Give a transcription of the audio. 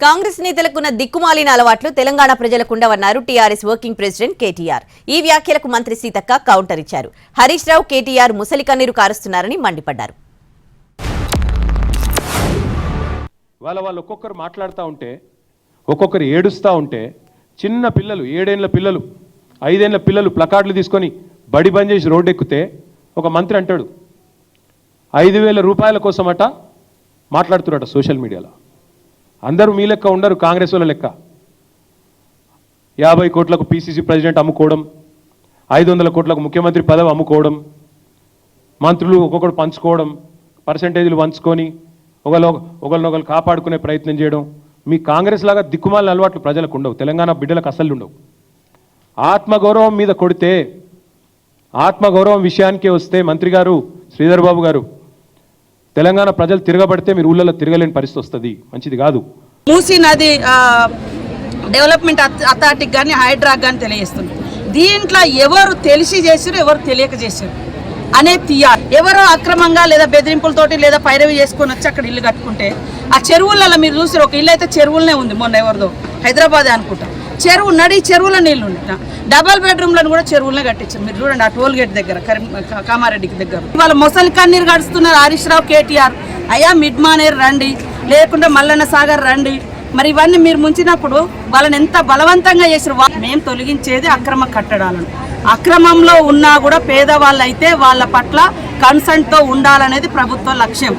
కాంగ్రెస్ నేతలకున్న దిక్కుమాలిన అలవాట్లు తెలంగాణ ప్రజలకు ఉండవన్నారు టీఆర్ఎస్ వర్కింగ్ ప్రెసిడెంట్ కేటీఆర్. ఈ వ్యాఖ్యలకు మంత్రి సీతక్క కౌంటర్ ఇచ్చారు. హరీష్ రావు కేటీఆర్ ముసలి కన్నీరు కారుస్తున్నారని మండిపడ్డారు. వాళ్ళు ఒక్కొక్కరు మాట్లాడుతూ ఉంటే, ఒక్కొక్కరు ఏడుస్తూ ఉంటే, చిన్న పిల్లలు 7 ఏళ్ల పిల్లలు 5 ఏళ్ల పిల్లలు ప్లకార్డులు తీసుకొని బడి బంద్ చేసి రోడ్డు ఎక్కితే ఒక మంత్రి అంటాడు 5,000 రూపాయల కోసమట మాట్లాడుతున్నారట సోషల్ మీడియాలో. అందరూ మీ లెక్క ఉండరు, కాంగ్రెస్ వాళ్ళ లెక్క. 50 కోట్లకు పీసీసీ ప్రెసిడెంట్ అమ్ముకోవడం, 500 కోట్లకు ముఖ్యమంత్రి పదవి అమ్ముకోవడం, మంత్రులు ఒక్కొక్కరు పంచుకోవడం, పర్సంటేజీలు పంచుకొని ఒకరినొకరు కాపాడుకునే ప్రయత్నం చేయడం. మీ కాంగ్రెస్ లాగా దిక్కుమాలిన అలవాట్లు ప్రజలకు ఉండవు, తెలంగాణ బిడ్డలకు అసలు ఉండవు. ఆత్మగౌరవం మీద కొడితే, ఆత్మగౌరవం విషయానికే వస్తే మంత్రి గారు శ్రీధర్ బాబు గారు, తెలంగాణ ప్రజలు తిరగబడితే మీరు ఊళ్ళలో తిరగలేని పరిస్థితి వస్తుంది, మంచిది కాదు. మూసీ నది డెవలప్మెంట్ అథారిటీకి కానీ హైడ్రాక్ కానీ తెలియజేస్తుంది. దీంట్లో ఎవరు తెలిసి చేసారు, ఎవరు తెలియక చేశారు అనేది తీయాలి. ఎవరో అక్రమంగా లేదా బెదిరింపులతోటి లేదా పైరవి చేసుకొని వచ్చి అక్కడ ఇల్లు కట్టుకుంటే ఆ చెరువులలో మీరు చూసారు, ఒక ఇల్లు అయితే చెరువులనే ఉంది, మొన్న ఎవరిదో హైదరాబాద్ అనుకుంటా, చెరువు నడి చెరువులో నీళ్ళు ఉంటా, డబల్ బెడ్రూమ్లను కూడా చెరువులనే కట్టించారు. మీరు చూడండి ఆ టోల్ గేట్ దగ్గర కామారెడ్డికి దగ్గర వాళ్ళ మొసలి కన్నీరు గడుస్తున్నారు హరీష్ రావు కేటీఆర్. అయ్యా మిడ్ మానేరు రండి, లేకుంటే మల్లన్న సాగర్ రండి. మరి ఇవన్నీ మీరు ముంచినప్పుడు వాళ్ళని ఎంత బలవంతంగా చేసారు. మేము తొలగించేది అక్రమ కట్టడాలను. అక్రమంలో ఉన్నా కూడా పేదవాళ్ళు అయితే వాళ్ళ పట్ల కన్సర్న్తో ఉండాలనేది ప్రభుత్వ లక్ష్యం.